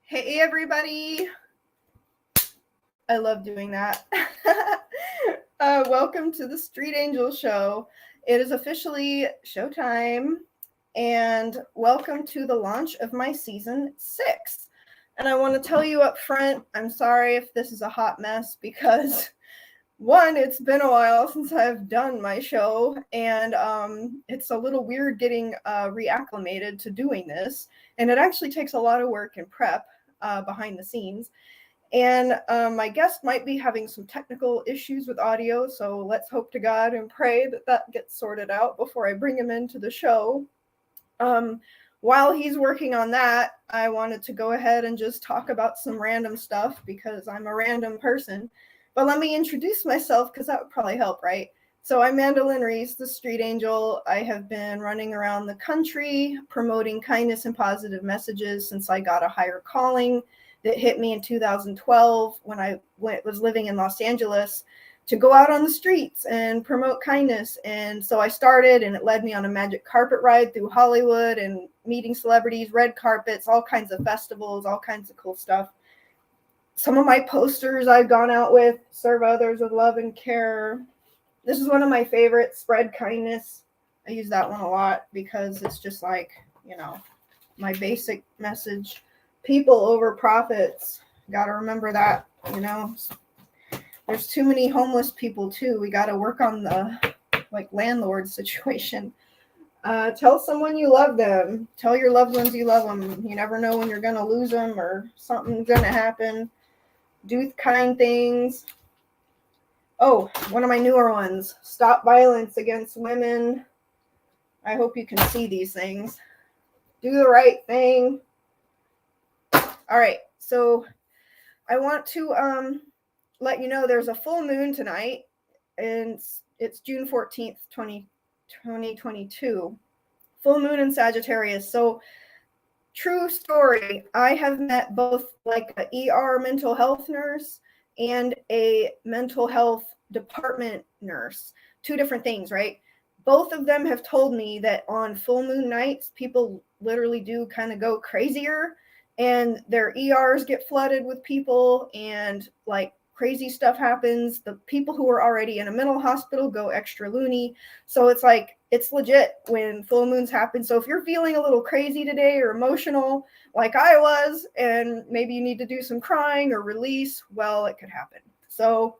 Hey everybody! I love doing that. Welcome to the Street Angel Show. It is officially showtime, and welcome to the launch of my season 6. And I want to tell you up front, I'm sorry if this is a hot mess because one, it's been a while since I've done my show, and it's a little weird getting reacclimated to doing this, and it actually takes a lot of work and prep behind the scenes. And my guest might be having some technical issues with audio, so let's hope to God and pray that that gets sorted out before I bring him into the show. While he's working on that, I wanted to go ahead and just talk about some random stuff because I'm a random person. But let me introduce myself because that would probably help, right? So I'm Mandelyn Reese, the Street Angel. I have been running around the country promoting kindness and positive messages since I got a higher calling that hit me in 2012 when I was living in Los Angeles to go out on the streets and promote kindness. And so I started, and it led me on a magic carpet ride through Hollywood and meeting celebrities, red carpets, all kinds of festivals, all kinds of cool stuff. Some of my posters I've gone out with: serve others with love and care. This is one of my favorites, spread kindness. I use that one a lot because it's just like, my basic message. People over profits. Got to remember that, There's too many homeless people too. We got to work on the landlord situation. Tell someone you love them. Tell your loved ones you love them. You never know when you're going to lose them or something's going to happen. Do kind things. Oh, one of my newer ones. Stop violence against women. I hope you can see these things. Do the right thing. All right, so I want to let you know there's a full moon tonight, and it's June 14th, 2022. Full moon in Sagittarius. So, true story, I have met both like an ER mental health nurse and a mental health department nurse. Two different things, right? Both of them have told me that on full moon nights, people literally do kind of go crazier, and their ERs get flooded with people, and like crazy stuff happens. The people who are already in a mental hospital go extra loony. So it's like, it's legit when full moons happen. So if you're feeling a little crazy today or emotional like I was, and maybe you need to do some crying or release, well, it could happen. So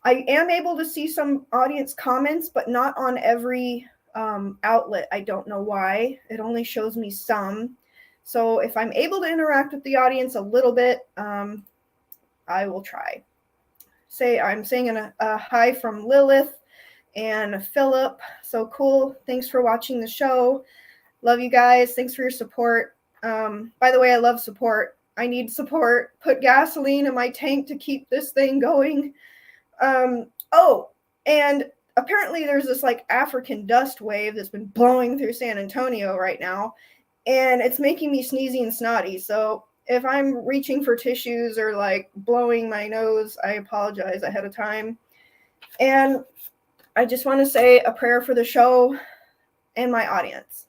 I am able to see some audience comments, but not on every outlet. I don't know why. It only shows me some. So if I'm able to interact with the audience a little bit, I will try. I'm saying a hi from Lilith and Philip. So cool. Thanks for watching the show. Love you guys. Thanks for your support. By the way, I love support. I need support. Put gasoline in my tank to keep this thing going. And apparently there's this like African dust wave that's been blowing through San Antonio right now, and it's making me sneezy and snotty. So if I'm reaching for tissues or like blowing my nose, I apologize ahead of time. And I just want to say a prayer for the show and my audience.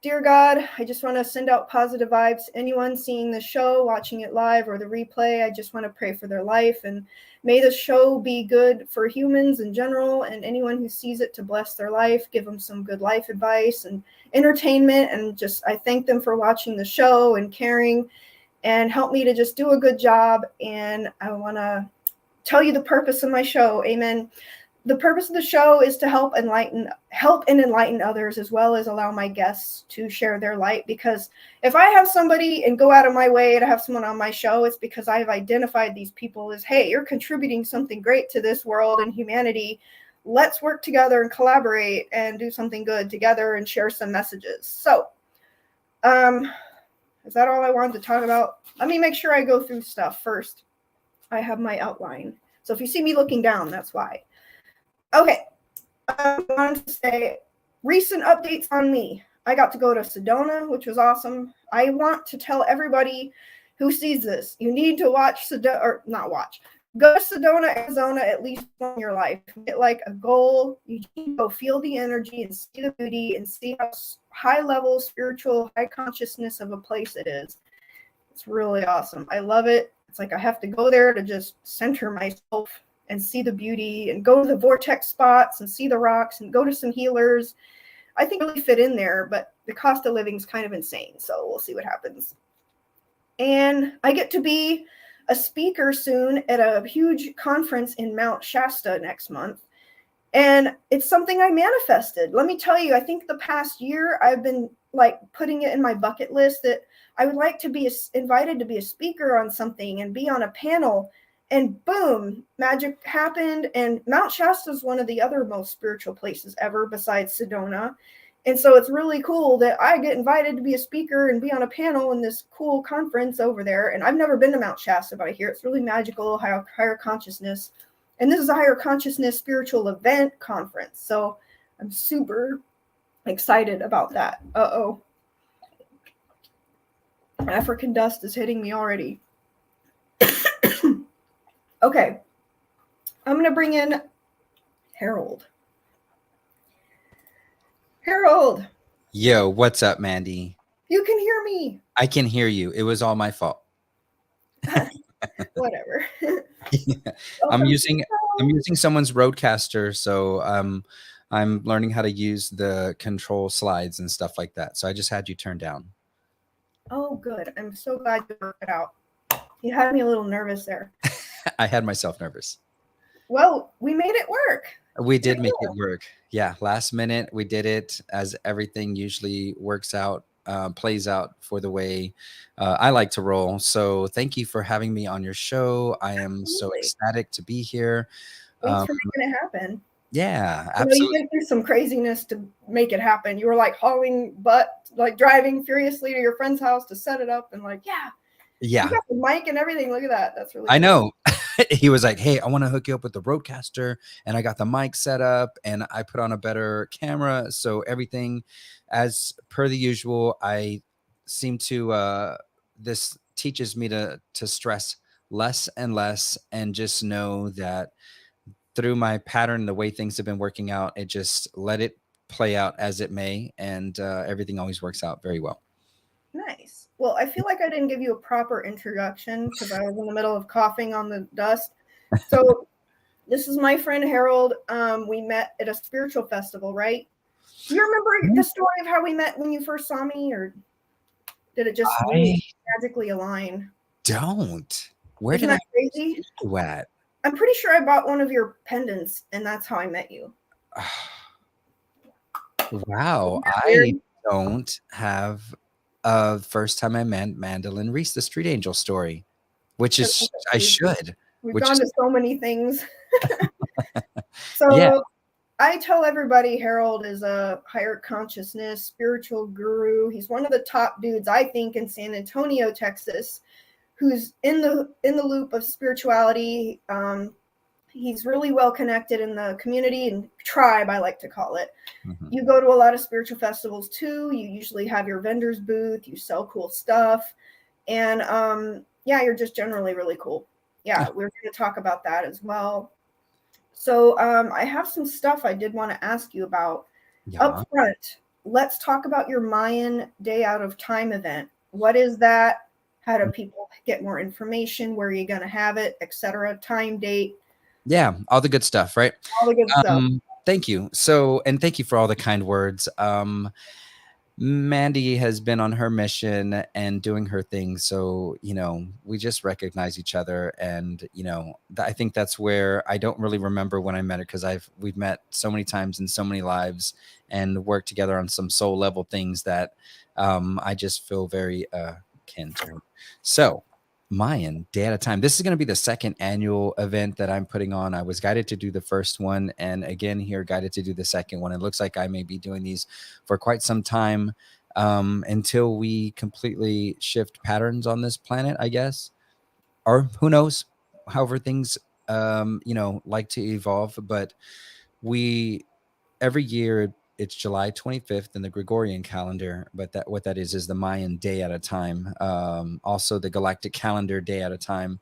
Dear God, I just want to send out positive vibes to anyone seeing the show, watching it live or the replay. I just want to pray for their life, and may the show be good for humans in general, and anyone who sees it to bless their life, give them some good life advice and entertainment. And just, I thank them for watching the show and caring, and help me to just do a good job. And I want to tell you the purpose of my show. Amen. The purpose of the show is to help and enlighten others, as well as allow my guests to share their light. Because if I have somebody and go out of my way to have someone on my show, it's because I've identified these people as, hey, you're contributing something great to this world and humanity. Let's work together and collaborate and do something good together and share some messages. So, is that all I wanted to talk about? Let me make sure I go through stuff first. I have my outline. So if you see me looking down, that's why. Okay, I wanted to say recent updates on me. I got to go to Sedona, which was awesome. I want to tell everybody who sees this, you need to watch Sedona, or not watch. Go to Sedona, Arizona at least once in your life. Get like a goal. You need to go feel the energy and see the beauty and see how high level, spiritual, high consciousness of a place it is. It's really awesome. I love it. It's like I have to go there to just center myself and see the beauty and go to the vortex spots and see the rocks and go to some healers. I think I really fit in there, but the cost of living is kind of insane. So we'll see what happens. And I get to be a speaker soon at a huge conference in Mount Shasta next month. And it's something I manifested. Let me tell you, I think the past year I've been like putting it in my bucket list that I would like to be invited to be a speaker on something and be on a panel. And boom, magic happened. And Mount Shasta is one of the other most spiritual places ever besides Sedona. And so it's really cool that I get invited to be a speaker and be on a panel in this cool conference over there. And I've never been to Mount Shasta, but I hear it's really magical, higher consciousness. And this is a higher consciousness spiritual event conference. So I'm super excited about that. Uh-oh. African dust is hitting me already. Okay. I'm going to bring in Harold. Harold. Yo, what's up, Mandy? You can hear me. I can hear you. It was all my fault. Whatever. I'm using someone's Roadcaster, so I'm learning how to use the control slides and stuff like that. So I just had you turned down. Oh, good. I'm so glad you worked it out. You had me a little nervous there. I had myself nervous. Well, we made it work. We did make it work. Yeah, last minute we did it, as everything usually works out, plays out for the way I like to roll. So thank you for having me on your show. I am so ecstatic to be here. Thanks for making it happen. Yeah, absolutely. You went through some craziness to make it happen. You were like hauling butt, like driving furiously to your friend's house to set it up, and like, yeah. You got the mic and everything. Look at that. That's really cool. I know. He was like, hey, I want to hook you up with the Roadcaster, and I got the mic set up, and I put on a better camera. So everything as per the usual. I seem to this teaches me to stress less and less, and just know that through my pattern, the way things have been working out, it just let it play out as it may, and everything always works out very well. Nice. Well, I feel like I didn't give you a proper introduction because I was in the middle of coughing on the dust. So this is my friend Harold. We met at a spiritual festival, right? Do you remember the story of how we met when you first saw me, or did it just magically align? Don't. Where Isn't did that crazy? See you at? I'm pretty sure I bought one of your pendants, and that's how I met you. Wow. I don't have first time I met Mandelyn Reese, the Street Angel story, which is I should. We've gone to so many things. So yeah. I tell everybody Harold is a higher consciousness spiritual guru. He's one of the top dudes, I think, in San Antonio, Texas, who's in the loop of spirituality. He's really well connected in the community and tribe, I like to call it. Mm-hmm. You go to a lot of spiritual festivals too. You usually have your vendor's booth. You sell cool stuff. And yeah, you're just generally really cool. Yeah, we're going to talk about that as well. So I have some stuff I did want to ask you about. Up front. Let's talk about your Mayan Day Out of Time event. What is that? How do people get more information? Where are you going to have it, etc.? Time, date. Yeah, all the good stuff, right? All the good stuff. Thank you. So, and thank you for all the kind words. Mandy has been on her mission and doing her thing. So, you know, we just recognize each other. And, you know, I think that's where I don't really remember when I met her, because we've met so many times in so many lives and worked together on some soul level things that I just feel very kin to her. So, Mayan Day at a Time. This is going to be the second annual event that I'm putting on. I was guided to do the first one, and again here guided to do the second one. It looks like I may be doing these for quite some time, until we completely shift patterns on this planet, I guess, or who knows, however things you know, like to evolve. But every year it's July 25th in the Gregorian calendar, but what that is the Mayan Day at a Time, also the galactic calendar Day at a Time.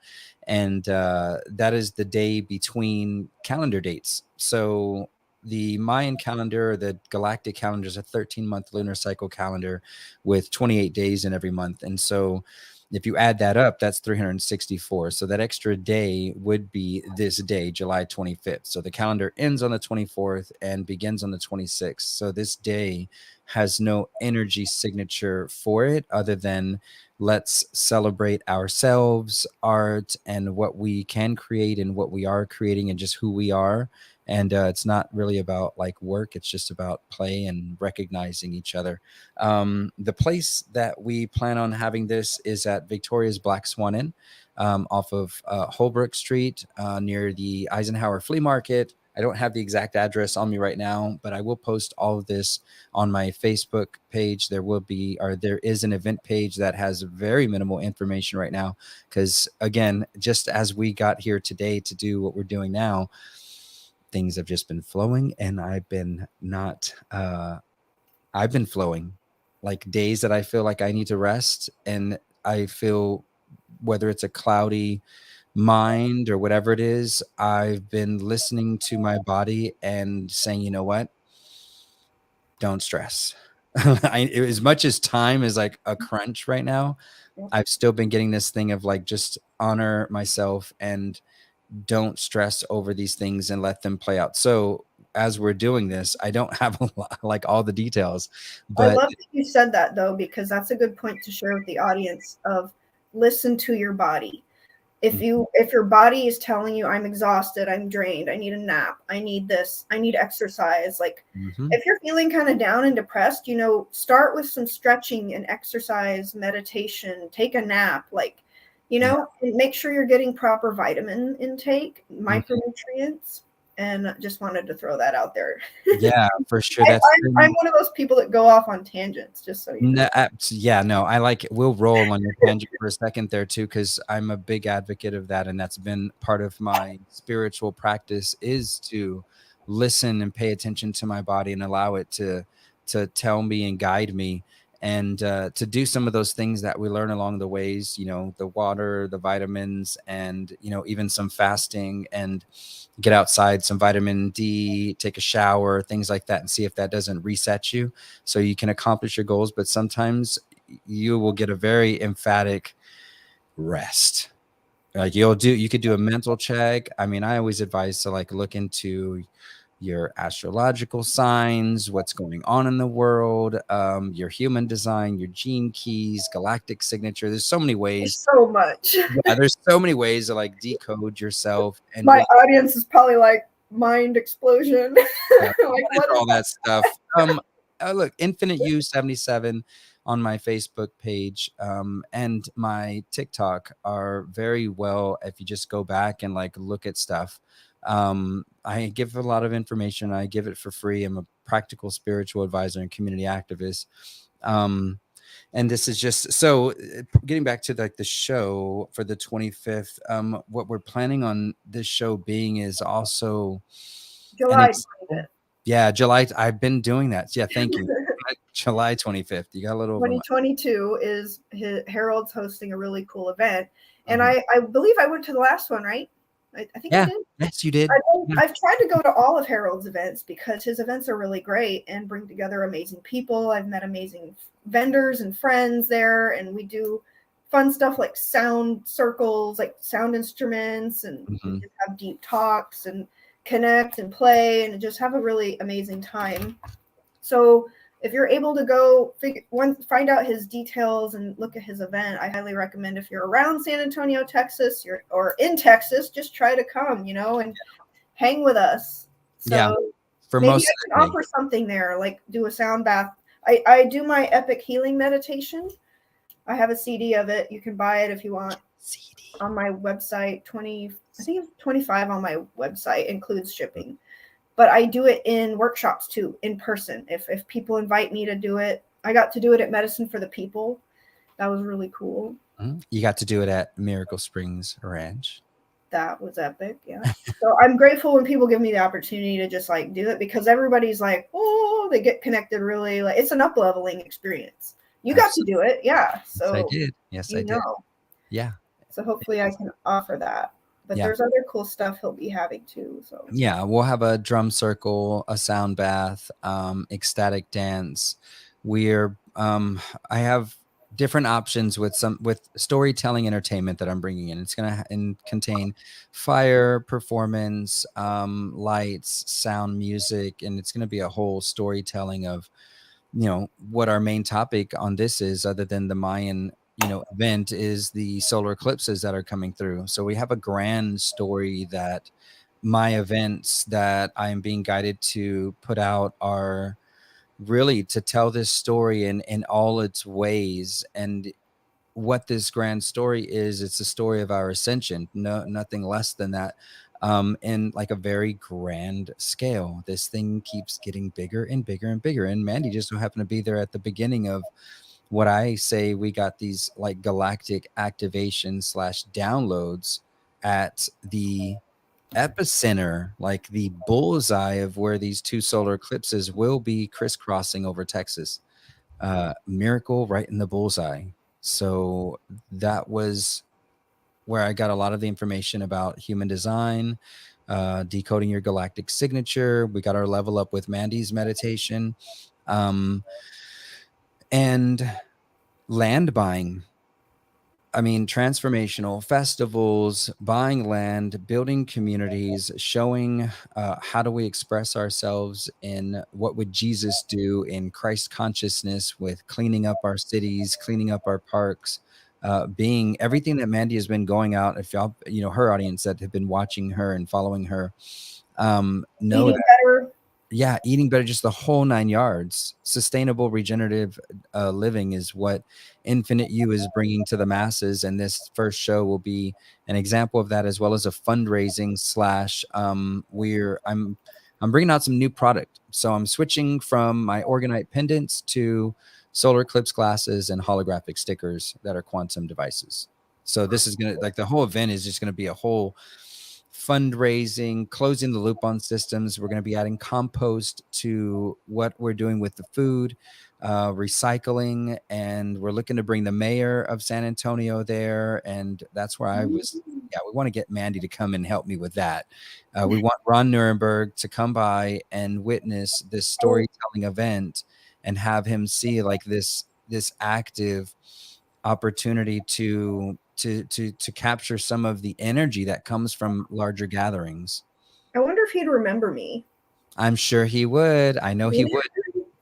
And that is the day between calendar dates. So the Mayan calendar, the galactic calendar, is a 13-month lunar cycle calendar with 28 days in every month. And so If you add that up, that's 364. So that extra day would be this day, July 25th. So the calendar ends on the 24th and begins on the 26th. So this day has no energy signature for it other than let's celebrate ourselves, art, and what we can create and what we are creating and just who we are. And it's not really about like work. It's just about play and recognizing each other. The place that we plan on having this is at Victoria's Black Swan Inn, off of Holbrook Street, near the Eisenhower Flea Market. I don't have the exact address on me right now, but I will post all of this on my Facebook page. There is an event page that has very minimal information right now. Because again, just as we got here today to do what we're doing now, things have just been flowing, and I've been flowing, like days that I feel like I need to rest, and I feel whether it's a cloudy mind or whatever it is, I've been listening to my body and saying, you know what, don't stress. As much as time is like a crunch right now, I've still been getting this thing of like, just honor myself and don't stress over these things and let them play out. So as we're doing this, I don't have a lot, like all the details, I but love that you said that though, because that's a good point to share with the audience of listen to your body. If your body is telling you I'm exhausted, I'm drained, I need a nap, I need this, I need exercise, like if you're feeling kind of down and depressed, start with some stretching and exercise, meditation, take a nap, like and make sure you're getting proper vitamin intake, micronutrients, and just wanted to throw that out there. Yeah, for sure. I'm one of those people that go off on tangents, just so you know. No, I like it. We'll roll on your tangent for a second there too, because I'm a big advocate of that, and that's been part of my spiritual practice, is to listen and pay attention to my body and allow it to tell me and guide me, and to do some of those things that we learn along the ways, the water, the vitamins, and even some fasting, and get outside, some vitamin D, take a shower, things like that, and see if that doesn't reset you so you can accomplish your goals. But sometimes you will get a very emphatic rest. Like you could do a mental check. I mean, I always advise to like look into your astrological signs, what's going on in the world, your human design, your gene keys, galactic signature. There's so many ways. So much. Yeah, there's so many ways to like decode yourself. And my audience is probably like, mind explosion. Like, what all that stuff. Look, Infinite U 77 on my Facebook page, and my TikTok are very well. If you just go back and like look at stuff, I give a lot of information. I give it for free. I'm a practical spiritual advisor and community activist. And this is just so getting back to like the show for the 25th. What we're planning on this show being is also July 25th. Yeah, July. I've been doing that. Yeah, thank you. July 25th. You got a little. 2022 is Harold's hosting a really cool event, and I believe I went to the last one, right? I think I did. Yes, you did. I've tried to go to all of Harold's events because his events are really great and bring together amazing people. I've met amazing vendors and friends there, and we do fun stuff like sound circles, like sound instruments, and we just have deep talks and connect and play and just have a really amazing time. So if you're able to go find out his details and look at his event, I highly recommend, if you're around San Antonio, Texas, or in Texas, just try to come, and hang with us. So for maybe most I can offer something there, like do a sound bath. I do my epic healing meditation. I have a CD of it. You can buy it if you want. CD on my website. I think it's 25 on my website, includes shipping. But I do it in workshops too, in person. If people invite me to do it, I got to do it at Medicine for the People. That was really cool. You got to do it at Miracle Springs Ranch. That was epic, yeah. So I'm grateful when people give me the opportunity to just like do it, because everybody's like, oh, they get connected really. Like, it's an up-leveling experience. You got to do it, yeah. So yes, I did. Yes, I did. Yeah. So hopefully I can offer that. But there's other cool stuff he'll be having too. So yeah, we'll have a drum circle, a sound bath, ecstatic dance. I have different options with storytelling entertainment that I'm bringing in. It's going to contain fire, performance, lights, sound, music, and it's going to be a whole storytelling of, what our main topic on this is, other than the Mayan, event, is the solar eclipses that are coming through. So we have a grand story that my events that I'm being guided to put out are really to tell this story in all its ways. And what this grand story is, it's a story of our ascension, nothing less than that. In like a very grand scale, this thing keeps getting bigger and bigger and bigger, and Mandy just so happened to be there at the beginning of what I say. We got these like galactic activation slash downloads at the epicenter, like the bullseye of where these two solar eclipses will be crisscrossing over Texas. Miracle right in the bullseye. So that was where I got a lot of the information about human design, decoding your galactic signature. We got our level up with Mandy's meditation, and land buying. I mean, transformational festivals, buying land, building communities, showing how do we express ourselves in what would Jesus do in Christ consciousness with cleaning up our cities, cleaning up our parks, being everything that Mandy has been going out. If y'all, her audience that have been watching her and following her, know Eating that, better. yeah, eating better, just the whole 9 yards. Sustainable regenerative living is what Infinite You is bringing to the masses, and this first show will be an example of that, as well as a fundraising slash I'm bringing out some new product. So I'm switching from my orgonite pendants to solar eclipse glasses and holographic stickers that are quantum devices. So this is gonna, like, the whole event is just gonna be a whole fundraising, closing the loop on systems. We're going to be adding compost to what we're doing with the food, recycling, and we're looking to bring the mayor of San Antonio there. And that's where I was. Yeah, we want to get Mandy to come and help me with that. We want Ron Nuremberg to come by and witness this storytelling event and have him see like this active opportunity to capture some of the energy that comes from larger gatherings. I wonder if he'd remember me. I'm sure he would. I know he would.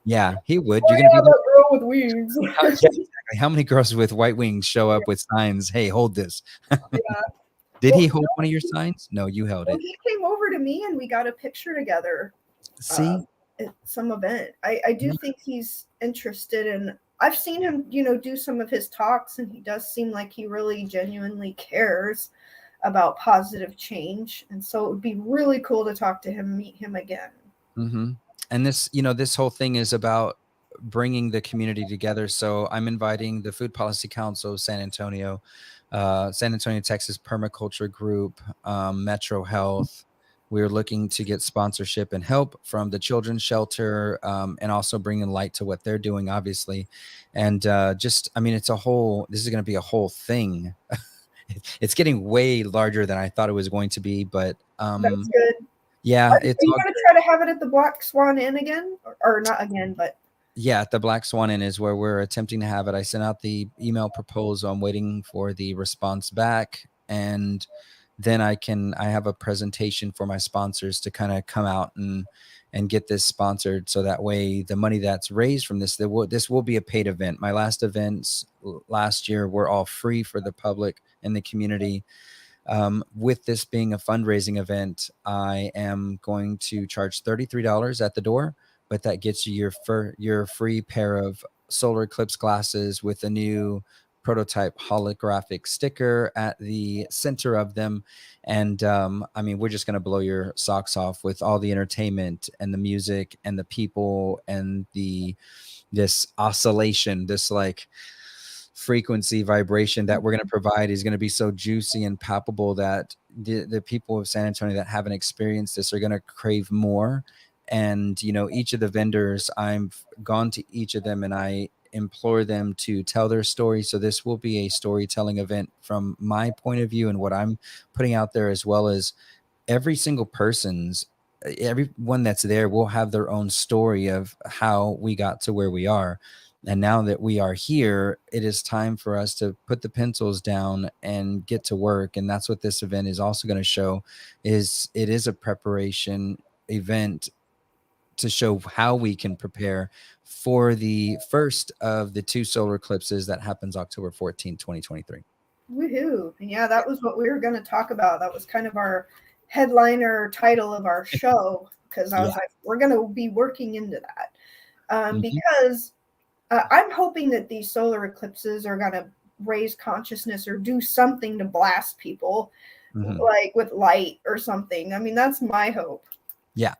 Yeah, he would. Oh, You're gonna yeah, be that girl with wings. yeah, exactly. How many girls with white wings show up with signs? Hey, hold this. Yeah. Did Well, he hold one of your signs? No, you held well, it. he came over to me and we got a picture together See? at some event. I do think he's interested in. I've seen him, do some of his talks, and he does seem like he really genuinely cares about positive change. And so it would be really cool to talk to him, meet him again. Mm-hmm. And this whole thing is about bringing the community together. So I'm inviting the Food Policy Council of San Antonio, San Antonio, Texas Permaculture Group, Metro Health. We're looking to get sponsorship and help from the Children's Shelter, and also bringing light to what they're doing, obviously. And this is going to be a whole thing. It's getting way larger than I thought it was going to be, but That's good. yeah, Are it's you all going to try to have it at the Black Swan Inn again? Or not again, but. Yeah, the Black Swan Inn is where we're attempting to have it. I sent out the email proposal. I'm waiting for the response back, and then I have a presentation for my sponsors to kind of come out and get this sponsored, so that way the money that's raised from this will be a paid event. My last events last year were all free for the public and the community. With this being a fundraising event, I am going to charge $33 at the door, but that gets you your free pair of solar eclipse glasses with a new prototype holographic sticker at the center of them. And we're just going to blow your socks off with all the entertainment and the music and the people and this oscillation, this like frequency vibration that we're going to provide is going to be so juicy and palpable that the people of San Antonio that haven't experienced this are going to crave more. And each of the vendors, I've gone to each of them and I implore them to tell their story. So this will be a storytelling event from my point of view and what I'm putting out there, as well as everyone that's there will have their own story of how we got to where we are. And now that we are here, it is time for us to put the pencils down and get to work. And that's what this event is also going to show. Is it is a preparation event to show how we can prepare for the first of the two solar eclipses that happens October 14th, 2023. Woohoo. Yeah, that was what we were going to talk about. That was kind of our headliner title of our show, because I Yeah. was like, we're going to be working into that. Mhm. Because I'm hoping that these solar eclipses are going to raise consciousness or do something to blast people, Mhm. like with light or something. I mean, that's my hope. Yeah.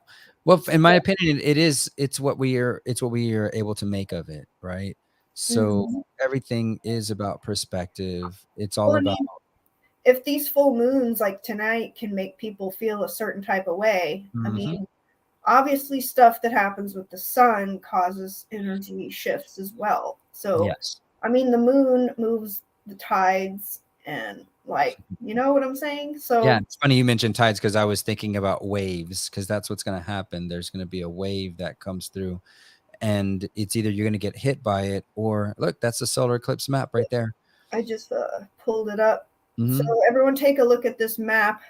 Well, in my opinion, it's what we are able to make of it, right? So Mhm. everything is about perspective. It's all Well, I about mean, if these full moons like tonight can make people feel a certain type of way, I Mhm. mean, obviously stuff that happens with the sun causes energy shifts as well. So, Yes. I mean, the moon moves the tides and like, you know what I'm saying? Yeah, So, it's funny you mentioned tides because I was thinking about waves because that's what's going to happen. There's going to be a wave that comes through, and it's either you're going to get hit by it or look, that's the solar eclipse map right there. I just pulled it up. So, Mhm. everyone take a look at this map.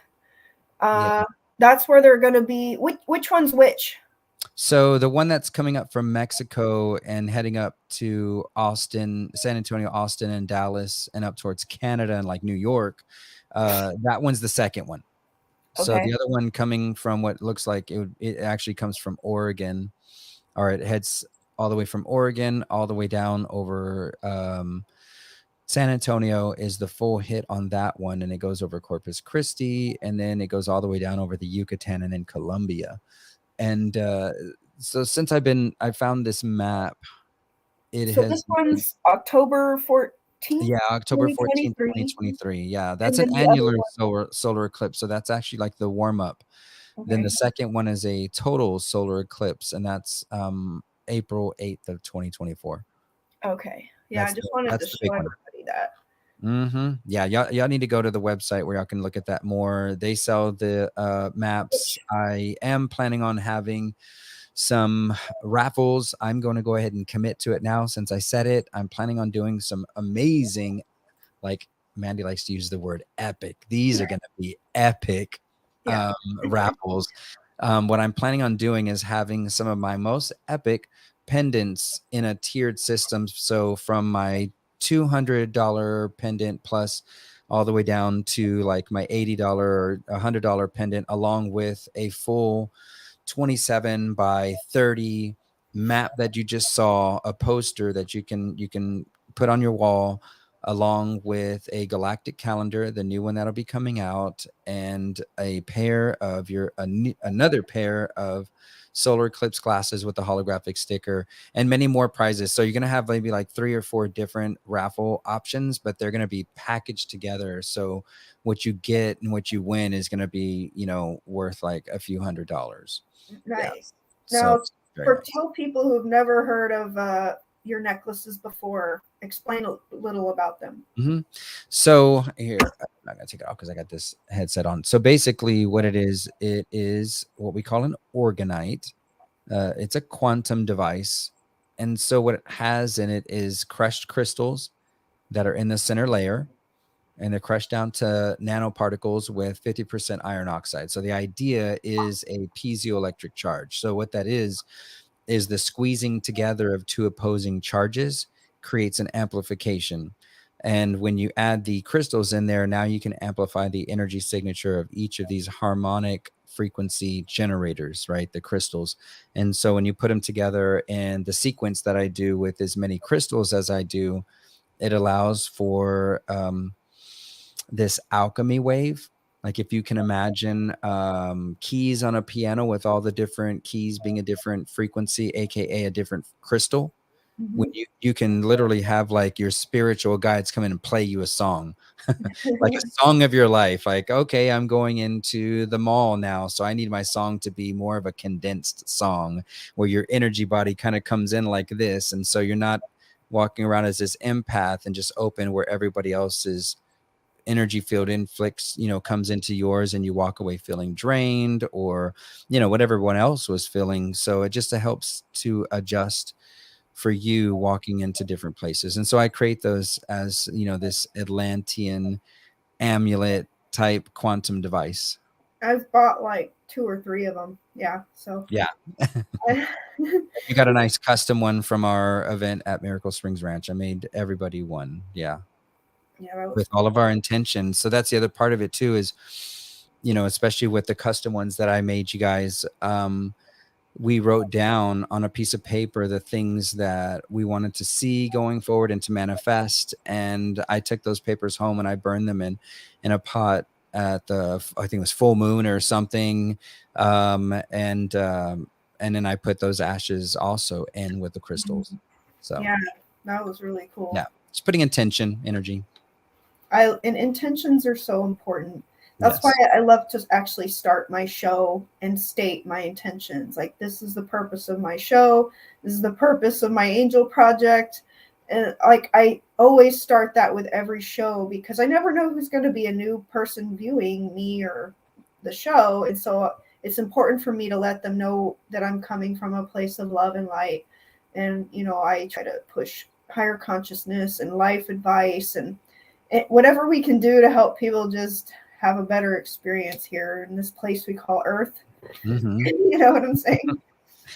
Yeah. Uh, that's where they're going to be. Which one's which? So the one that's coming up from Mexico and heading up to Austin, San Antonio, Austin, and Dallas, and up towards Canada and like New York, that one's the second one. So Okay. the other one coming from what looks like it actually comes from Oregon, or it heads all the way from Oregon all the way down over San Antonio is the full hit on that one, and it goes over Corpus Christi, and then it goes all the way down over the Yucatan and then Colombia. And so since I found this map, it So has this made, one's October 14th, yeah, October 14th, 2023. 2023. Yeah, that's And an then the other annular one. solar eclipse. So that's actually like the warm up. Then the Okay. second one is a total solar eclipse, and that's April 8th of 2024. Okay. Yeah, I just wanted to That's the show big one. everybody that. Yeah, y'all need to go to the website where y'all can look at that more. They sell the maps. I am planning on having some raffles. I'm going to go ahead and commit to it now since I said it. I'm planning on doing some amazing, like Mandy likes to use the word epic. These are going to be epic Yeah. raffles. What I'm planning on doing is having some of my most epic pendants in a tiered system. So from my $200 pendant plus all the way down to like my $80 or $100 pendant, along with a full 27 by 30 map that you just saw, a poster that you can put on your wall, along with a galactic calendar, the new one that'll be coming out, and a pair of another pair of solar eclipse glasses with a holographic sticker, and many more prizes. So you're going to have maybe like 3 or 4 different raffle options, but they're going to be packaged together. So what you get and what you win is going to be, worth like a few $100s. Yeah. Nice. So Now, it's very for nice. tell people who've never heard of your necklaces before, explain a little about them. Mhm. So here, I'm not gonna take it off because I got this headset on. So basically, what it is what we call an orgonite. It's a quantum device, and so what it has in it is crushed crystals that are in the center layer, and they're crushed down to nanoparticles with 50% iron oxide. So the idea is a piezoelectric charge. So what that is the squeezing together of two opposing charges creates an amplification. And when you add the crystals in there, now you can amplify the energy signature of each of these harmonic frequency generators, right? The crystals. And so when you put them together in the sequence that I do with as many crystals as I do, it allows for this alchemy wave. Like if you can imagine keys on a piano with all the different keys being a different frequency, aka a different crystal, when Mm-hmm. you can literally have like your spiritual guides come in and play you a song, like a song of your life. Like, okay, I'm going into the mall now, so I need my song to be more of a condensed song where your energy body kind of comes in like this, and so you're not walking around as this empath and just open where everybody else's energy field inflicts, comes into yours, and you walk away feeling drained, or whatever everyone else was feeling. So it just helps to adjust for you walking into different places. And so I create those as, this Atlantean amulet type quantum device. I've bought like 2 or 3 of them. Yeah. So Yeah. I, We got a nice custom one from our event at Miracle Springs Ranch. I made everybody one. Yeah. yeah, that was With all of cool. our intentions. So that's the other part of it too is, especially with the custom ones that I made you guys, we wrote down on a piece of paper the things that we wanted to see going forward and to manifest. And I took those papers home and I burned them in a pot at I think it was full moon or something. And then I put those ashes also in with the crystals. So Yeah, that was really cool. yeah, just putting intention, energy. And intentions are so important. That's why Yes. I love to actually start my show and state my intentions. Like, this is the purpose of my show. This is the purpose of my angel project. And like, I always start that with every show because I never know who's going to be a new person viewing me or the show. And so it's important for me to let them know that I'm coming from a place of love and light. And, I try to push higher consciousness and life advice and whatever we can do to help people just have a better experience here in this place we call Earth. Mm-hmm. You know what I'm saying?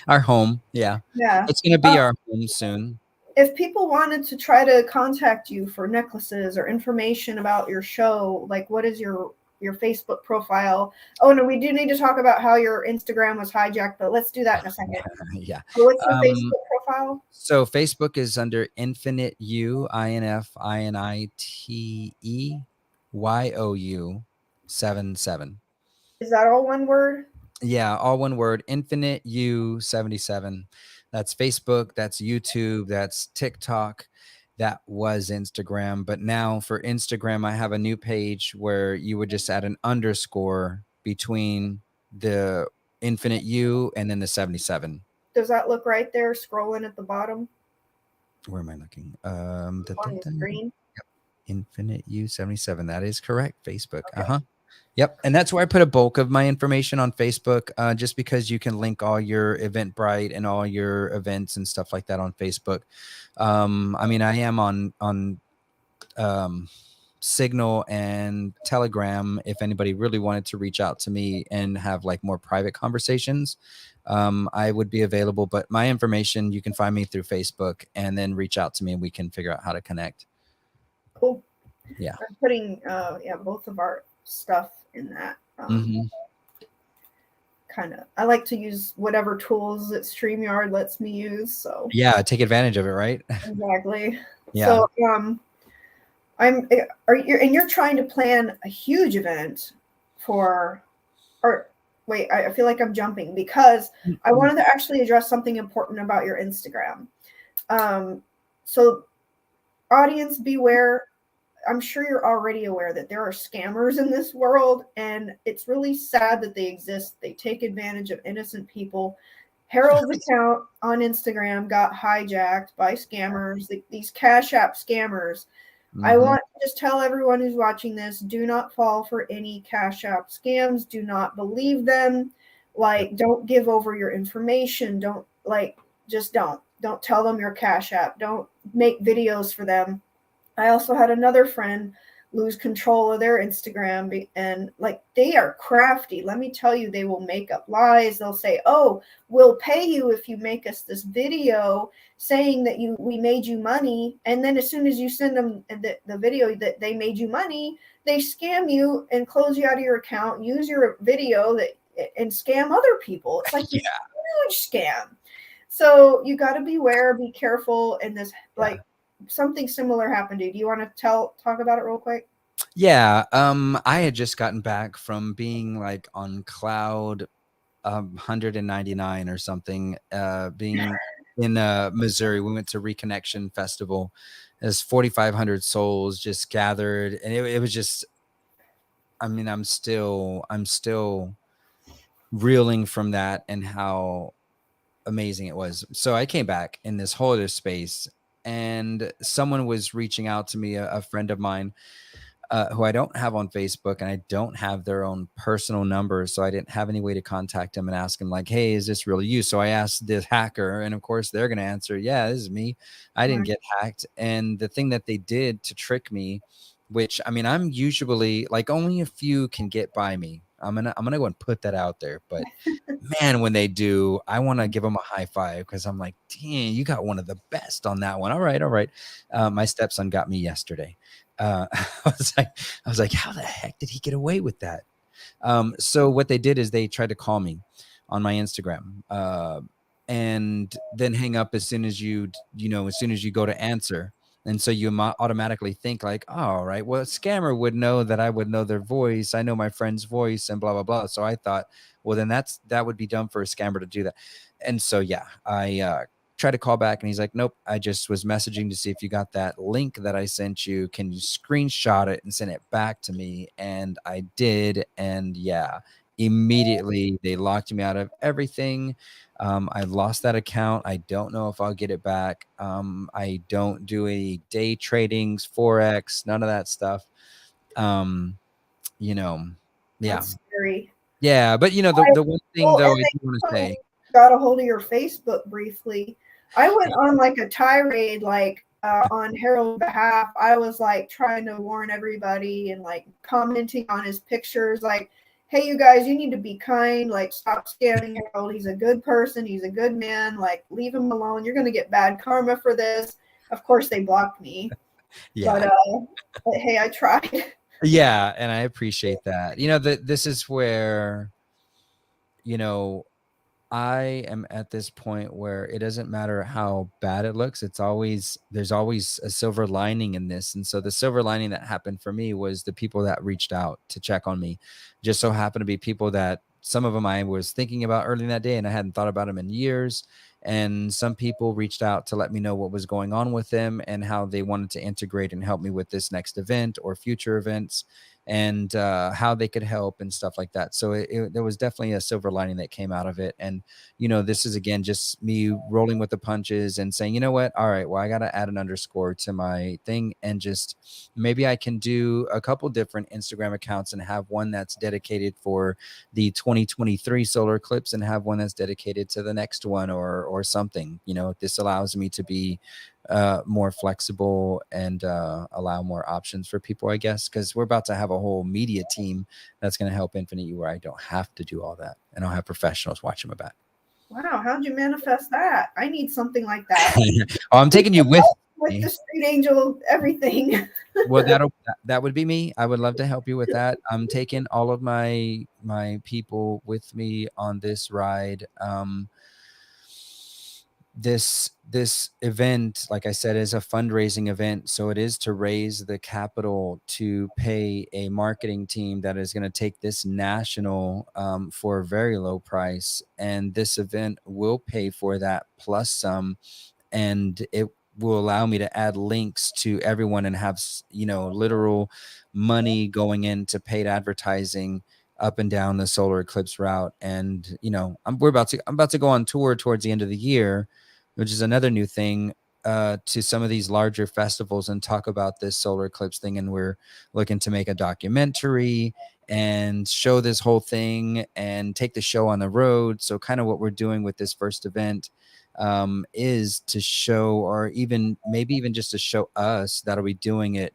Our home. Yeah. Yeah. It's going to be our home soon. If people wanted to try to contact you for necklaces or information about your show, like what is your Facebook profile? Oh no, we do need to talk about how your Instagram was hijacked, but let's do that in a second. Yeah. So what's your Facebook profile? So Facebook is under Infinite You, INFINITEYOU 77. Is that all one word? Yeah, all one word, Infinite You 77. That's Facebook, that's YouTube, that's TikTok. That was Instagram. But now for Instagram, I have a new page where you would just add an underscore between the Infinite You and then the 77. Does that look right there scrolling at the bottom Where am I looking? on the screen? Infinite U 77. That is correct. Facebook. Uh-huh. Yep. And that's where I put a bulk of my information on Facebook, just because you can link all your Eventbrite and all your events and stuff like that on Facebook. I mean, I am on Signal and Telegram if anybody really wanted to reach out to me and have like more private conversations. I would be available, but my information, you can find me through Facebook and then reach out to me and we can figure out how to connect. Cool. Yeah. I'm putting both of our stuff in that. Kind of, I like to use whatever tools that StreamYard lets me use. So yeah, take advantage of it, right? Exactly. Yeah. So you're trying to plan a huge event for, or wait, I feel like I'm jumping because I wanted to actually address something important about your Instagram. So audience beware. I'm sure you're already aware that there are scammers in this world, and it's really sad that they exist. They take advantage of innocent people. Harold's account on Instagram got hijacked by scammers, these Cash App scammers. I want to just tell everyone who's watching this, do not fall for any Cash App scams. Do not believe them. Like, don't give over your information. Just don't. Don't tell them your Cash App. Don't make videos for them. I also had another friend lose control of their Instagram, and like, they are crafty. Let me tell you, they will make up lies. They'll say, "Oh, we'll pay you if you make us this video saying that we made you money." And then as soon as you send them the video that they made you money, they scam you and close you out of your account, use your video and scam other people. It's like this huge scam. So you got to beware, be careful. And this, like, something similar happened to you. Do you want to talk about it real quick? Yeah. I had just gotten back from being like on cloud 199 or something, being in Missouri. We went to Reconnection Festival. There's 4,500 souls just gathered, and it was just, I mean, I'm still reeling from that and how amazing it was. So I came back in this whole other space, and someone was reaching out to me, a friend of mine, who I don't have on Facebook, and I don't have their own personal number. So I didn't have any way to contact them and ask them like, hey, is this really you? So I asked this hacker, and of course they're going to answer, yeah, this is me. I didn't Right. get hacked. And the thing that they did to trick me, which I mean, I'm usually like only a few can get by me. I'm gonna go and put that out there. But man, when they do, I want to give them a high five because I'm like, dang, you got one of the best on that one. All right, all right. My stepson got me yesterday. I was like, how the heck did he get away with that? So what they did is they tried to call me on my Instagram, and then hang up as soon as as soon as you go to answer. And so you automatically think like, oh, all right, well, a scammer would know that I would know their voice. I know my friend's voice and blah, blah, blah. So I thought, well, then that would be dumb for a scammer to do that. And so, yeah, I tried to call back and he's like, nope, I just was messaging to see if you got that link that I sent you. Can you screenshot it and send it back to me? And I did. And yeah, immediately they locked me out of everything. I lost that account. I don't know if I'll get it back. I don't do any day tradings, Forex, none of that stuff. Um, you know, yeah. That's scary. Yeah. But I, the one thing well, though, and I do want to they say, got a hold of your Facebook briefly. I went on like a tirade, like on Harold's behalf. I was like trying to warn everybody and like commenting on his pictures, like, "Hey, you guys, you need to be kind. Like, stop scamming Harold. He's a good person. He's a good man. Like, leave him alone. You're gonna get bad karma for this." Of course, they blocked me, yeah. but hey, I tried. Yeah, and I appreciate that. This is where, you know, I am at this point where it doesn't matter how bad it looks. There's always a silver lining in this. And so the silver lining that happened for me was the people that reached out to check on me. Just so happened to be people that some of them I was thinking about early in that day and I hadn't thought about them in years. And some people reached out to let me know what was going on with them and how they wanted to integrate and help me with this next event or future events, and how they could help and stuff like that. So there was definitely a silver lining that came out of it. And this is again just me rolling with the punches and saying, you know what, all right, well, I got to add an underscore to my thing, and just maybe I can do a couple different Instagram accounts and have one that's dedicated for the 2023 solar eclipse and have one that's dedicated to the next one, or something. This allows me to be more flexible and allow more options for people, I guess, because we're about to have a whole media team that's going to help Infinite U, where I don't have to do all that, and I'll have professionals watching my back. Wow, how'd you manifest that? I need something like that. Oh, I'm taking you with With me. the street angel, everything. Well, that would be me. I would love to help you with that. I'm taking all of my people with me on this ride. This event, like I said, is a fundraising event. So it is to raise the capital to pay a marketing team that is going to take this national for a very low price. And this event will pay for that plus some. And it will allow me to add links to everyone and have, literal money going into paid advertising up and down the solar eclipse route. And I'm about to go on tour towards the end of the year, which is another new thing, to some of these larger festivals and talk about this solar eclipse thing. And we're looking to make a documentary and show this whole thing and take the show on the road. So kind of what we're doing with this first event is to show, or maybe even just to show us that'll be doing it,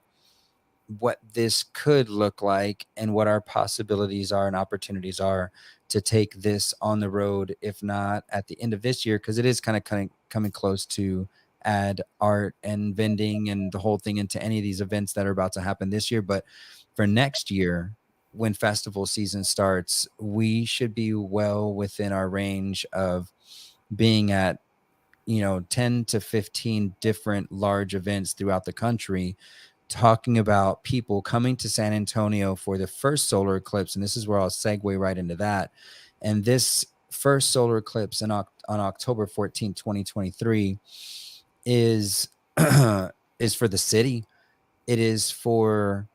what this could look like and what our possibilities are and opportunities are to take this on the road, if not at the end of this year, because it is kind of coming close to add art and vending and the whole thing into any of these events that are about to happen this year. But for next year, when festival season starts, we should be well within our range of being at 10 to 15 different large events throughout the country, talking about people coming to San Antonio for the first solar eclipse. And this is where I'll segue right into that. And this first solar eclipse on October 14th, 2023 is is for the city. It is for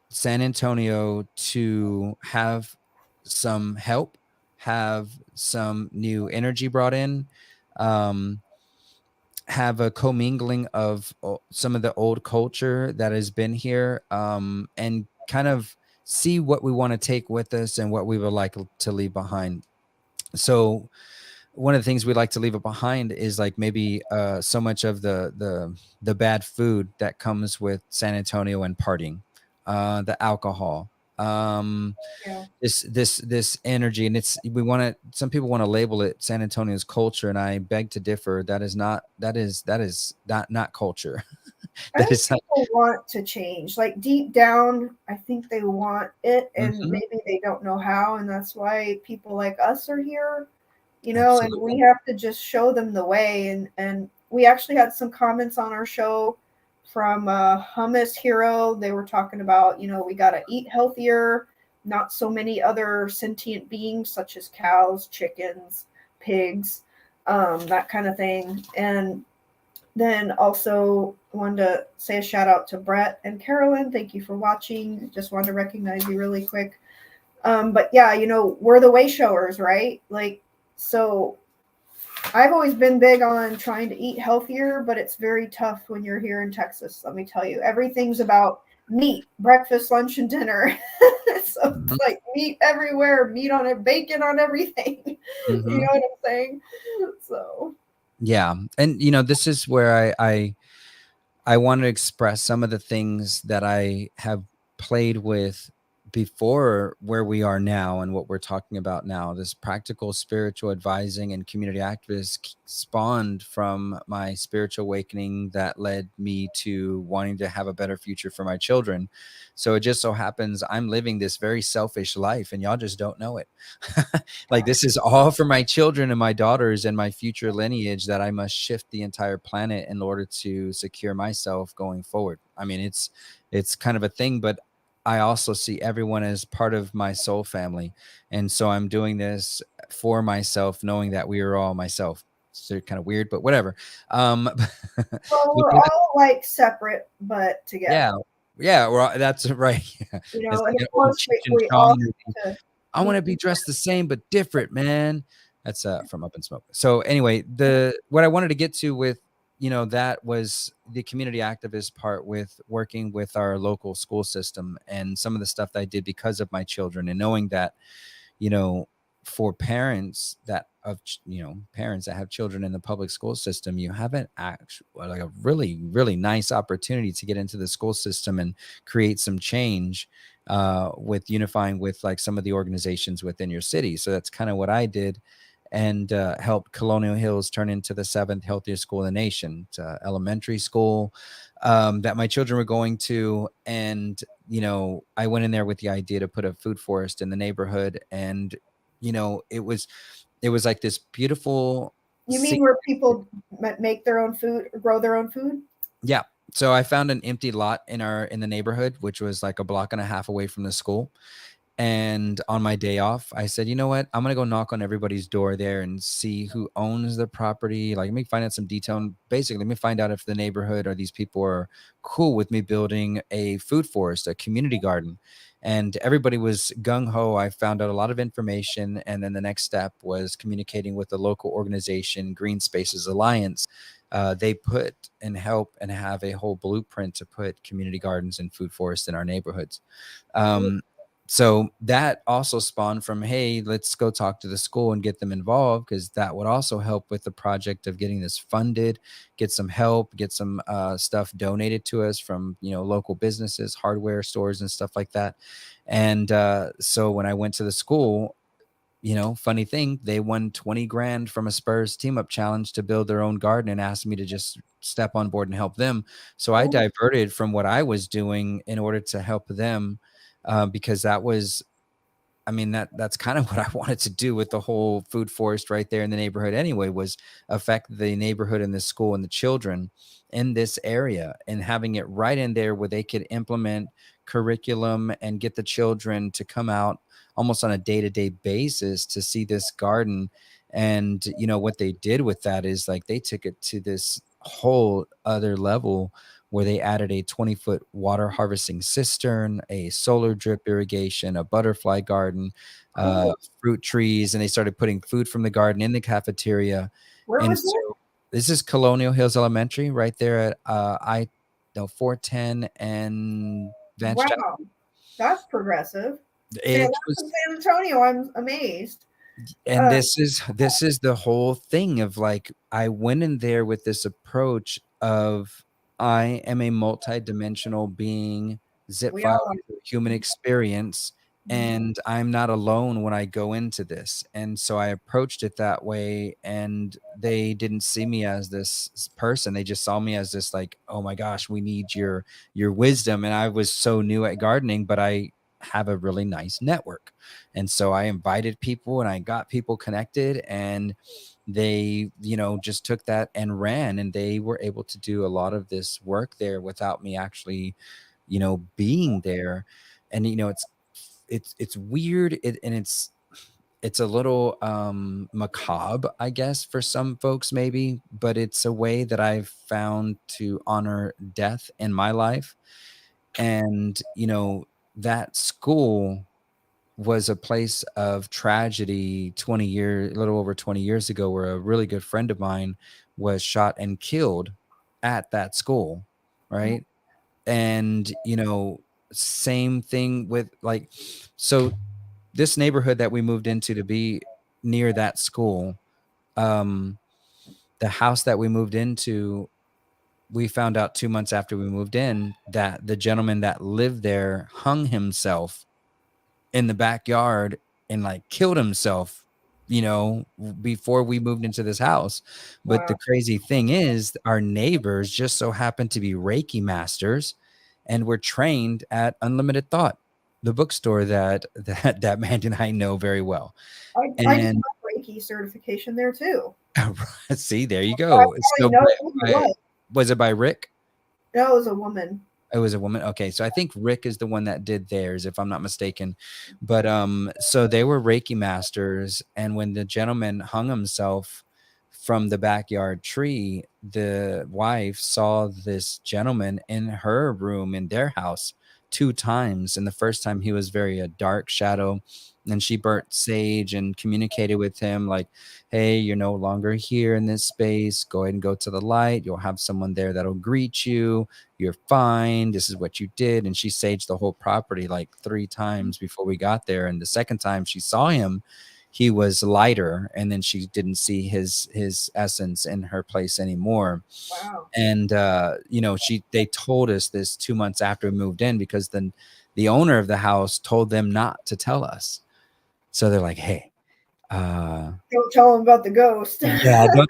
San Antonio to have some help, have some new energy brought in. have a commingling of some of the old culture that has been here, and kind of see what we want to take with us and what we would like to leave behind. So one of the things we like to leave it behind is like maybe so much of the bad food that comes with San Antonio and partying, the alcohol, Yeah. this energy. And it's, we want to, some people want to label it San Antonio's culture, and I beg to differ. That is not, that is not culture. I That think is not. people want to change. Like deep down, I think they want it, and Mhm, maybe they don't know how, and that's why people like us are here, and we absolutely. have to just show them the way. And we actually had some comments on our show from Hummus Hero. They were talking about, we got to eat healthier, not so many other sentient beings such as cows, chickens, pigs, that kind of thing. And then also wanted to say a shout out to Brett and Carolyn. Thank you for watching. Just wanted to recognize you really quick. But yeah, we're the way showers, right? Like, so I've always been big on trying to eat healthier, but it's very tough when you're here in Texas. Let me tell you, everything's about meat, breakfast, lunch, and dinner. So it's Mhm, like meat everywhere, meat on it, bacon on everything. You know mhm. what I'm saying? So Yeah, and this is where I want to express some of the things that I have played with before where we are now and what we're talking about now. This practical spiritual advising and community activist spawned from my spiritual awakening that led me to wanting to have a better future for my children. So it just so happens I'm living this very selfish life and y'all just don't know it. Like this is all for my children and my daughters and my future lineage, that I must shift the entire planet in order to secure myself going forward. I mean, it's kind of a thing, but I also see everyone as part of my soul family. And so I'm doing this for myself, knowing that we are all myself. So kind of weird, but whatever. Um, well, we're within all like separate but yeah, together. yeah, well, that's right. Yeah. It's And like of an old course Cheech and we all Chong movie. have to I want meet. to be dressed the same but different, man. That's from Up in Smoke. So anyway, the what I wanted to get to with that was the community activist part with working with our local school system and some of the stuff that I did because of my children, and knowing that you know, for parents that parents that have children in the public school system, you have an actual like a really really nice opportunity to get into the school system and create some change with unifying with like some of the organizations within your city. So that's kind of what I did, and helped Colonial Hills turn into the seventh healthiest school in the nation. It's a elementary school that my children were going to. And I went in there with the idea to put a food forest in the neighborhood. And it was like this beautiful You scene. mean where people make their own food, grow their own food? Yeah. So I found an empty lot in the neighborhood, which was like a block and a half away from the school. And on my day off, I said, you know what? I'm gonna go knock on everybody's door there and see who owns the property. Like, let me find out some detail. And basically, let me find out if the neighborhood or these people are cool with me building a food forest, a community garden. And everybody was gung ho. I found out a lot of information. And then the next step was communicating with the local organization, Green Spaces Alliance. They put and help and have a whole blueprint to put community gardens and food forests in our neighborhoods. Um, so that also spawned from, hey, let's go talk to the school and get them involved, because that would also help with the project of getting this funded, get some help, get some stuff donated to us from local businesses, hardware stores and stuff like that. And so when I went to the school, funny thing, they won 20 grand from a Spurs team up challenge to build their own garden and asked me to just step on board and help them. So I Oh, diverted from what I was doing in order to help them, because that was, I mean, that's kind of what I wanted to do with the whole food forest right there in the neighborhood anyway, was affect the neighborhood and the school and the children in this area, and having it right in there where they could implement curriculum and get the children to come out almost on a day-to-day basis to see this garden. And what they did with that is like they took it to this whole other level, where they added a 20-foot water harvesting cistern, a solar drip irrigation, a butterfly garden, cool. fruit trees, and they started putting food from the garden in the cafeteria. Where And was so it? This is Colonial Hills Elementary, right there at I no 410 and Vance Wow, Chapel. that's progressive. Saying It that's in was, San Antonio, I'm amazed. and Uh, this is the whole thing of like I went in there with this approach of I am a multidimensional being zip we filed are. into a human experience, and I'm not alone when I go into this. And so I approached it that way, and they didn't see me as this person. They just saw me as this like, oh my gosh, we need your wisdom. And I was so new at gardening, but I have a really nice network. And so I invited people and I got people connected, and they, just took that and ran, and they were able to do a lot of this work there without me actually, being there. And, it's weird. And it's a little macabre, I guess, for some folks maybe, but it's a way that I've found to honor death in my life. And, that school was a place of tragedy a little over 20 years ago, where a really good friend of mine was shot and killed at that school, right? And, same thing with like, so this neighborhood that we moved into to be near that school, um, the house that we moved into, we found out 2 months after we moved in that the gentleman that lived there hung himself in the backyard and like killed himself, before we moved into this house. But the Wow. crazy thing is, our neighbors just so happened to be Reiki masters and were trained at Unlimited Thought, the bookstore that Mandy and I know very well. I just And got Reiki certification there too. see, there you I go. already So know who it was. was it by Rick? No, it was a woman. It was a woman? Okay, so I think Rick is the one that did theirs, if I'm not mistaken. But, so they were Reiki masters, and when the gentleman hung himself from the backyard tree, the wife saw this gentleman in her room in their house 2 times, and the first time he was very a dark shadow, and she burnt sage and communicated with him like, "Hey, you're no longer here in this space. Go ahead and go to the light. You'll have someone there that'll greet you. You're fine. This is what you did." And she saged the whole property like 3 times before we got there. And the second time she saw him, he was lighter, and then she didn't see his essence in her place anymore. Wow. And they told us this 2 months after we moved in, because then the owner of the house told them not to tell us. So they're like, hey, uh Don't tell them about the ghost. yeah, don't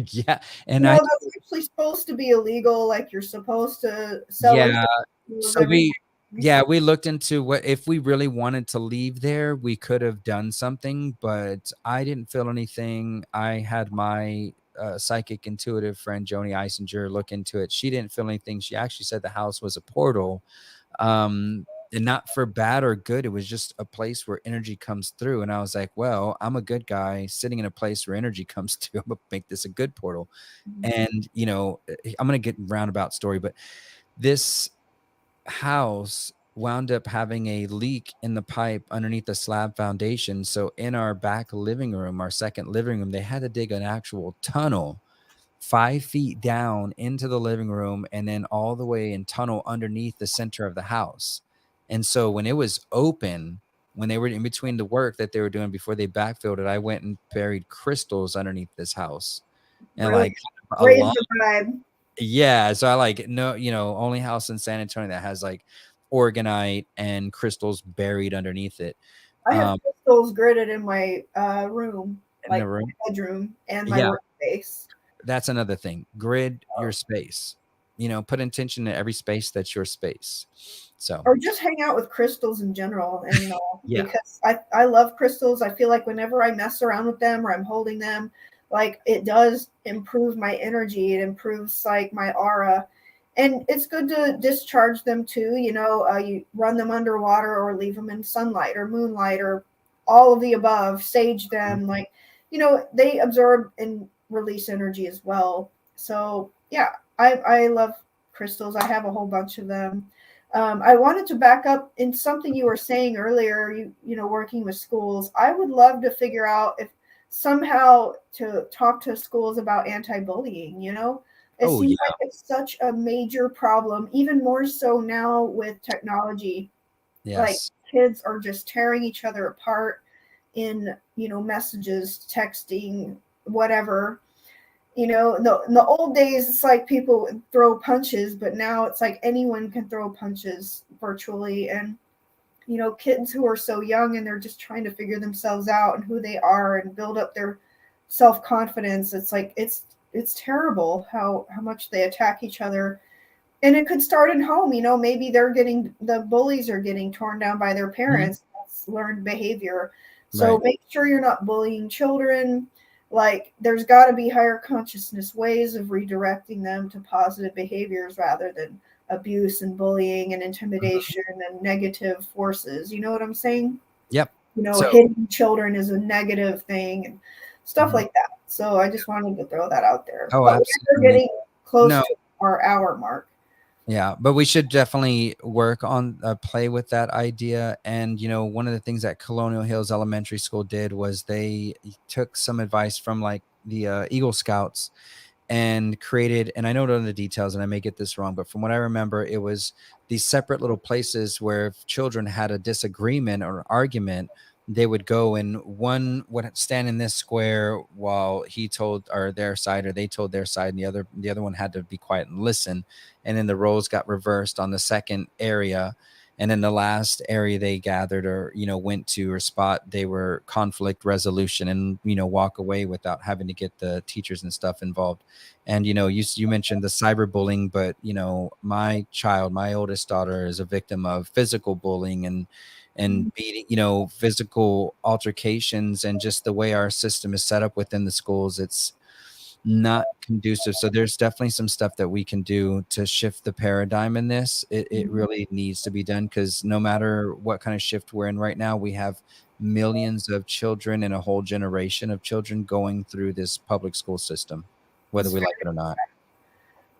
yeah. And No, I that's actually supposed to be illegal. Like you're supposed to sell yeah. insurance of So everything. we looked into what if we really wanted to leave there, we could have done something, but I didn't feel anything. I had my psychic intuitive friend Joni Eisinger look into it. She didn't feel anything. She actually said the house was a portal. And not for bad or good. It was just a place where energy comes through. And I was like, well, I'm a good guy sitting in a place where energy comes through. I'm gonna make this a good portal. And I'm gonna get roundabout story, but this house wound up having a leak in the pipe underneath the slab foundation. So in our back living room, our second living room, they had to dig an actual tunnel 5 feet down into the living room and then all the way and tunnel underneath the center of the house. And so when it was open, when they were in between the work that they were doing before they backfilled it, I went and buried crystals underneath this house and Really like raise along. the vibe. Yeah, so I like no, only house in San Antonio that has like organite and crystals buried underneath it. I have Um, crystals gridded in my room, in like the room. my bedroom and my Yeah, workspace. that's another thing. Grid your space. Put intention in every space that's your space. So Or just hang out with crystals in general, and yeah. because I love crystals. I feel like whenever I mess around with them or I'm holding them, like it does improve my energy. It improves like my aura, and it's good to discharge them too. You run them underwater or leave them in sunlight or moonlight or all of the above. Sage them, like they absorb and release energy as well. So yeah, I love crystals. I have a whole bunch of them. I wanted to back up in something you were saying earlier. Working with schools. I would love to figure out if somehow to talk to schools about anti-bullying, you know? It Oh seems yeah. like it's such a major problem, even more so now with technology. Like Yes. kids are just tearing each other apart in, you know, messages, texting, whatever. You know, in the old days, it's like people would throw punches, but now it's like anyone can throw punches virtually. And, you know, kids who are so young and they're just trying to figure themselves out and who they are and build up their self confidence. It's like, it's terrible how much they attack each other. And it could start in home. You know, maybe the bullies are getting torn down by their Mhm. parents. That's learned behavior. So Right. make sure you're not bullying children. Like there's got to be higher consciousness ways of redirecting them to positive behaviors rather than abuse and bullying and Mhm. intimidation and negative forces. You know what I'm saying? Yep. You know, So, hitting children is a negative thing and stuff mhm. like that. So I just wanted to throw that out there. Oh, But we're absolutely. getting close No. to our hour mark. Yeah, but we should definitely work on play with that idea. And one of the things that Colonial Hills Elementary School did was they took some advice from like the Eagle Scouts and created, and I don't know the details and I may get this wrong, but from what I remember, it was these separate little places where if children had a disagreement or argument, they would go and one would stand in this square while he told or their side or they told their side, and the other one had to be quiet and listen. And then the roles got reversed on the second area. And then the last area they gathered or went to or spot, they were conflict resolution and walk away without having to get the teachers and stuff involved. And you mentioned the cyberbullying, but my oldest daughter is a victim of physical bullying and beating, physical altercations, and just the way our system is set up within the schools, it's not conducive. So there's definitely some stuff that we can do to shift the paradigm in this. It really needs to be done because no matter what kind of shift we're in right now, we have millions of children and a whole generation of children going through this public school system, whether It's we very, like it or not.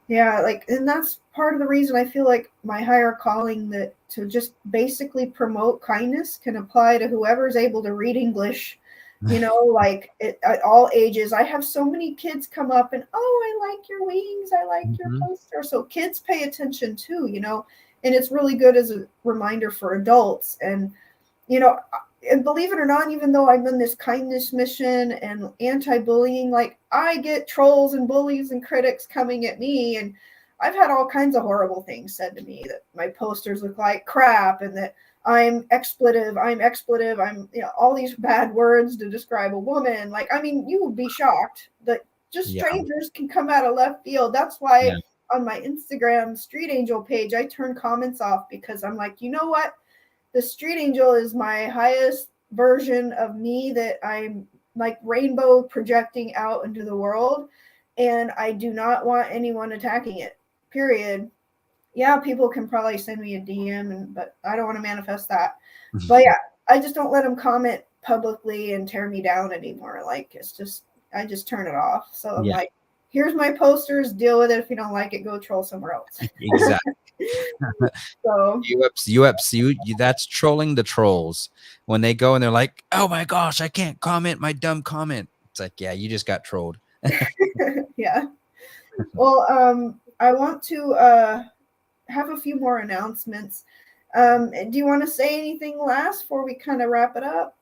yeah, like, and that's part of the reason I feel like my higher calling that to just basically promote kindness can apply to whoever's able to read English, you know, like at all ages. I have so many kids come up and, oh, I like your wings, I like your Mhm. poster. So kids pay attention too, you know, and it's really good as a reminder for adults. And you know, and believe it or not, even though I'm in this kindness mission and anti-bullying, like I get trolls and bullies and critics coming at me, and I've had all kinds of horrible things said to me that my posters look like crap and that I'm expletive, I'm, you know, all these bad words to describe a woman. Like, I mean, you would be shocked that just Yeah. strangers can come out of left field. That's Yeah. why on my Instagram Street Angel page, I turn comments off because I'm like, you know what? The street angel is my highest version of me that I'm like rainbow projecting out into the world, and I do not want anyone attacking it, period. Yeah, people can probably send me a DM, but I don't want to manifest that. But yeah, I just don't let them comment publicly and tear me down anymore. Like, it's just, I just turn it off. So I'm Yeah. like, here's my posters, deal with it. If you don't like it, go troll somewhere else. Exactly. So That's trolling the trolls when they go and they're like, "Oh my gosh, I can't comment my dumb comment." It's like, yeah, you just got trolled. yeah. Well, I want to have a few more announcements. Do you want to say anything last before we kind of wrap it up?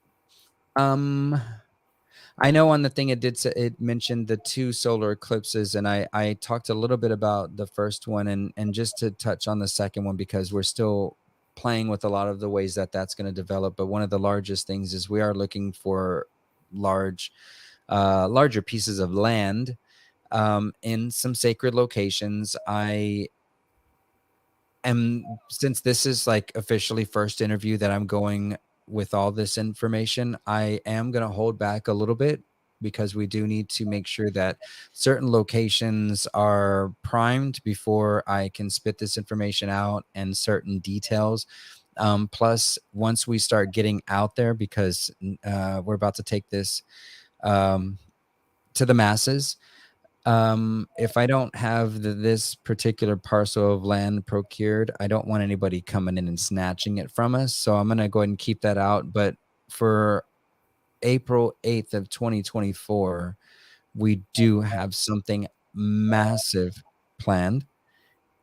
Um, I know on the thing it did say it mentioned the two solar eclipses, and I talked a little bit about the first one, and just to touch on the second one because we're still playing with a lot of the ways that that's going to develop. But one of the largest things is we are looking for large, larger pieces of land in some sacred locations. And since this is like officially first interview that I'm going with all this information, I am going to hold back a little bit because we do need to make sure that certain locations are primed before I can spit this information out and certain details. Plus, once we start getting out there, because we're about to take this um, to the masses, if I don't have this particular parcel of land procured, I don't want anybody coming in and snatching it from us. So I'm going to go ahead and keep that out. But for April 8th of 2024, we do have something massive planned,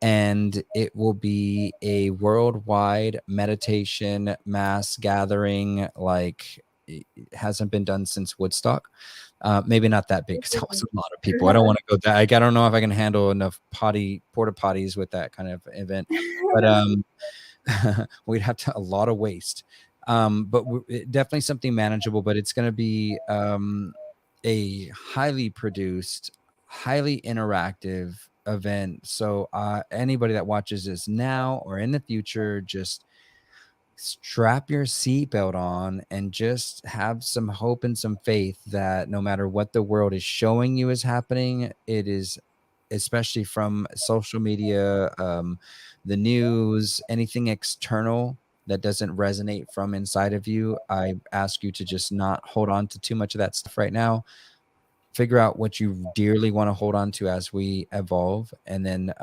and it will be a worldwide meditation mass gathering like it hasn't been done since Woodstock. Maybe not that big because that was a lot of people. I don't want to go that. I don't know if I can handle enough porta potties with that kind of event, but we'd have a lot of waste. But definitely something manageable. But it's going to be a highly produced, highly interactive event. So anybody that watches this now or in the future, just strap your seatbelt on and just have some hope and some faith that no matter what the world is showing you is happening, it is, especially from social media, the news, anything external that doesn't resonate from inside of you, I ask you to just not hold on to too much of that stuff right now. Figure out what you dearly want to hold on to as we evolve, and then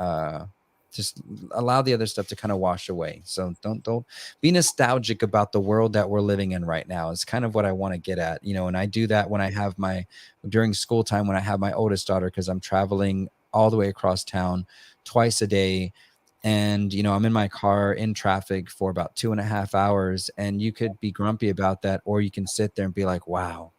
just allow the other stuff to kind of wash away. So don't be nostalgic about the world that we're living in right now. It's kind of what I want to get at, and I do that when I have during school time, when I have my oldest daughter, because I'm traveling all the way across town twice a day. And I'm in my car in traffic for about 2.5 hours, and you could be grumpy about that, or you can sit there and be like, wow,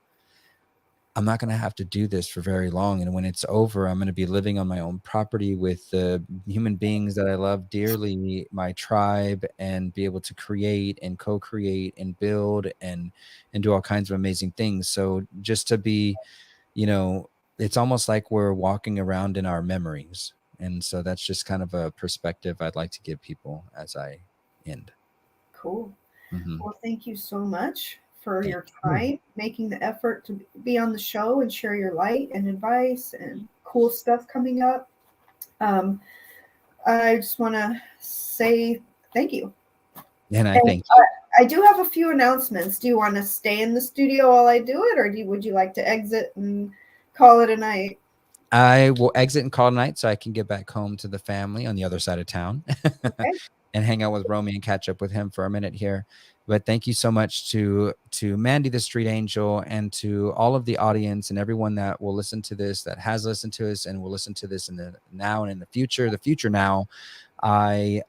I'm not going to have to do this for very long. And when it's over, I'm going to be living on my own property with the human beings that I love dearly, my tribe, and be able to create and co-create and build and do all kinds of amazing things. So just to be, it's almost like we're walking around in our memories. And so that's just kind of a perspective I'd like to give people as I end. Cool. Mm-hmm. Well, thank you so much for Thank your you. time, making the effort to be on the show and share your light and advice and cool stuff coming up. Um, I just want to say thank you. And I And thank you. I do have a few announcements. Do you want to stay in the studio while I do it, or would you like to exit and call it a night? I will exit and call tonight so I can get back home to the family on the other side of town Okay. and hang out with Romy and catch up with him for a minute here. But thank you so much to Mandy the Street Angel, and to all of the audience and everyone that will listen to this, that has listened to us and will listen to this in the now and in the future now. And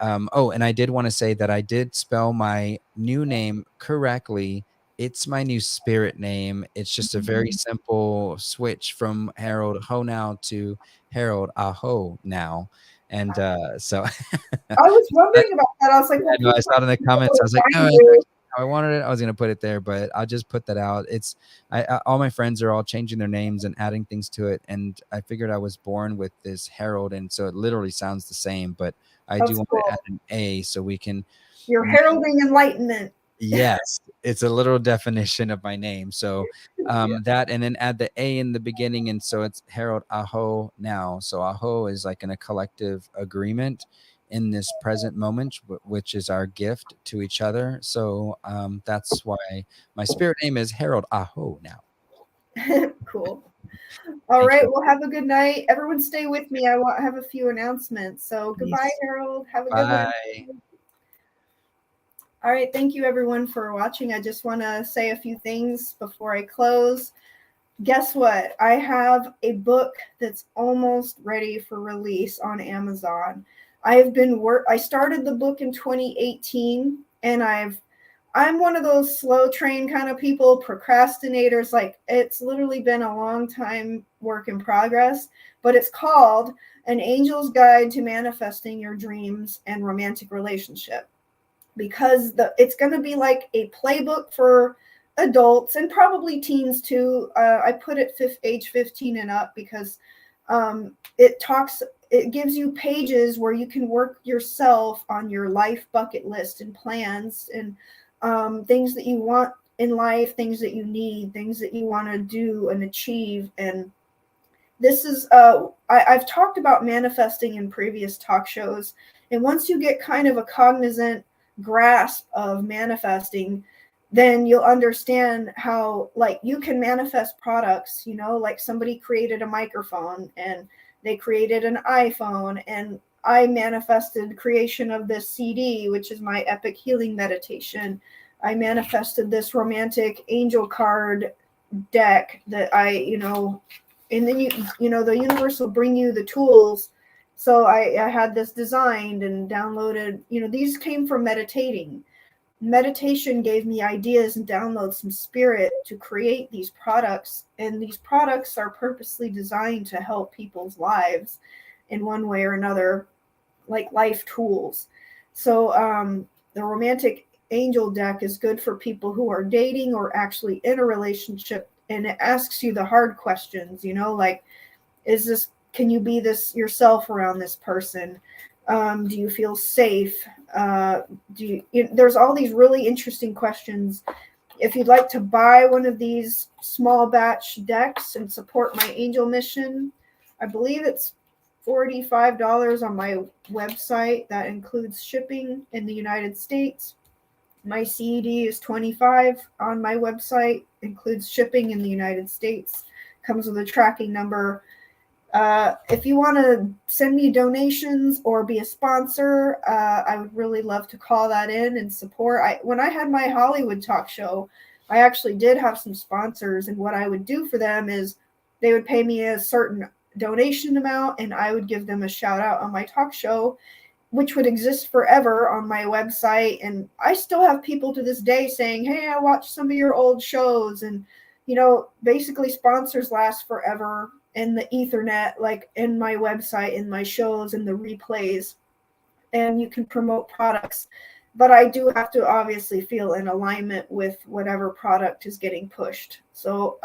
I did want to say that I did spell my new name correctly. It's my new spirit name. It's just a very simple switch from Harold Ho now to Harold Aho now. And so I was wondering about that. I was like, well, I know I people saw it in the comments. I was like, no, find that's you. actually how I wanted it. I was gonna put it there, but I'll just put that out. It's all my friends are all changing their names and adding things to it, and I figured I was born with this Harold, and so it literally sounds the same, but I do That's want to add cool. an A so we can. You're heralding enlightenment. Yes, it's a literal definition of my name. So Yeah. that, and then add the A in the beginning, and so it's Harold Aho now. So Aho is like in a collective agreement in this present moment, which is our gift to each other. So that's why my spirit name is Harold Aho now. Cool. All Thank right. you. Well, have a good night. Everyone stay with me. Have a few announcements. So goodbye, Peace. Harold. Have a good one. Bye. All right. Thank you, everyone, for watching. I just want to say a few things before I close. Guess what? I have a book that's almost ready for release on Amazon. I started the book in 2018, and I'm one of those slow train kind of people, procrastinators. Like, it's literally been a long time work in progress, but it's called An Angel's Guide to Manifesting Your Dreams and Romantic Relationship, because it's going to be like a playbook for adults and probably teens too. I put it age 15 and up because it gives you pages where you can work yourself on your life bucket list and plans and things that you want in life, things that you need, things that you want to do and achieve. And this is I've talked about manifesting in previous talk shows, and once you get kind of a cognizant grasp of manifesting, then you'll understand how, like, you can manifest products, like somebody created a microphone and they created an iPhone, and I manifested creation of this CD, which is my epic healing meditation. I manifested this romantic angel card deck that and then the universe will bring you the tools. So I had this designed and downloaded. These came from meditating. Meditation gave me ideas and downloads some spirit to create these products, and these products are purposely designed to help people's lives in one way or another, like life tools. So the romantic angel deck is good for people who are dating or actually in a relationship, and it asks you the hard questions, like, can you be this yourself around this person? Do you feel safe? There's all these really interesting questions. If you'd like to buy one of these small batch decks and support my angel mission, I believe it's $45 on my website. That includes shipping in the United States. My CED is $25 on my website, includes shipping in the United States, comes with a tracking number. If you want to send me donations or be a sponsor, I would really love to call that in and support. When I had my Hollywood talk show, I actually did have some sponsors, and what I would do for them is they would pay me a certain donation amount, and I would give them a shout out on my talk show, which would exist forever on my website. And I still have people to this day saying, hey, I watched some of your old shows. And, basically sponsors last forever in the ethernet, like in my website, in my shows, in the replays, and you can promote products. But I do have to obviously feel in alignment with whatever product is getting pushed. So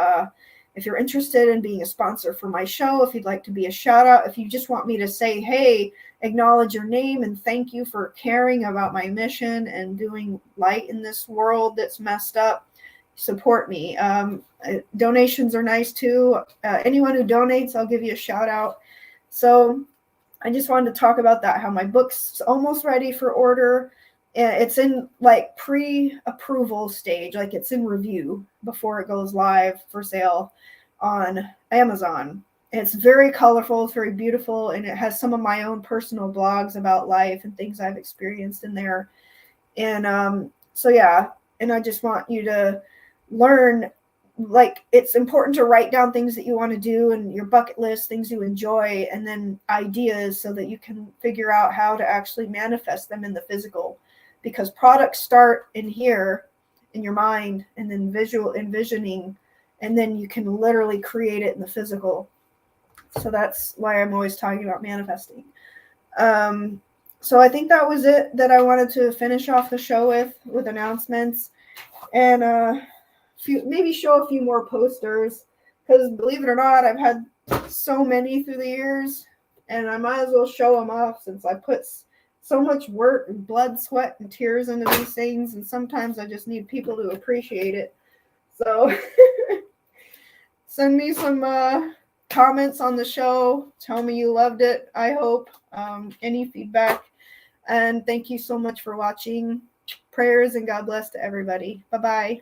if you're interested in being a sponsor for my show, if you'd like to be a shout out, if you just want me to say, hey, acknowledge your name and thank you for caring about my mission and doing light in this world that's messed up, support me. Donations are nice too. Anyone who donates, I'll give you a shout out. So I just wanted to talk about that, how my book's almost ready for order. It's in like pre-approval stage, like it's in review before it goes live for sale on Amazon. It's very colorful, it's very beautiful, and it has some of my own personal blogs about life and things I've experienced in there. And so yeah, and I just want you to learn, like, it's important to write down things that you want to do and your bucket list, things you enjoy, and then ideas so that you can figure out how to actually manifest them in the physical. Because products start in here in your mind, and then envisioning, and then you can literally create it in the physical. So that's why I'm always talking about manifesting. So I think that was it that I wanted to finish off the show with announcements, and maybe show a few more posters, because believe it or not, I've had so many through the years, and I might as well show them off since I put so much work and blood, sweat, and tears into these things, and sometimes I just need people to appreciate it. So send me some comments on the show. Tell me you loved it, I hope. Any feedback. And thank you so much for watching. Prayers and God bless to everybody. Bye-bye.